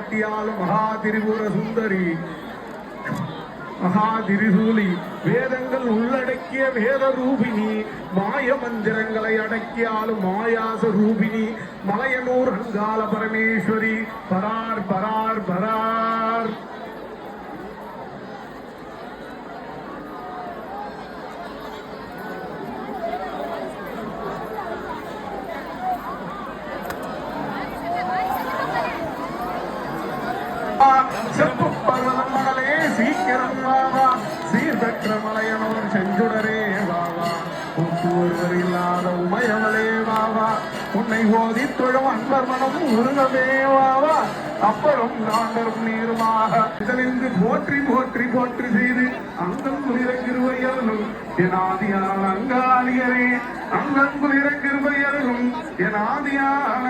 காட்டியாலும் மகா திரிபுர சுந்தரி மகா திரிசூலி வேதங்கள் உள்ளடக்கிய வேத ரூபினி மாய மந்திரங்களை அடக்கியாலும் மாயாச ரூபினி மலையனூர் அங்காள பரமேஸ்வரி பரார் பரார் பரார். செப்பு பர்வதம் மகளே சீக்கிரம் வாவா சீர்பெற்ற மலையனோர் செஞ்சுடரே வாவா கூட்டு ஒருவர் இல்லாத உமையவளே வாவா உன்னை ஓதி தொழும் அன்பர் மனம் உருகவே வாவா அப்பறம் நாண்டரும் நீருமாக இதனின்று போற்றி போற்றி போற்றி செய்து அங்கம் குளிர கிருவையலும் என் ஆதியான அங்காளியரே அங்கம் குளிர கிருவையலும் என் ஆதியான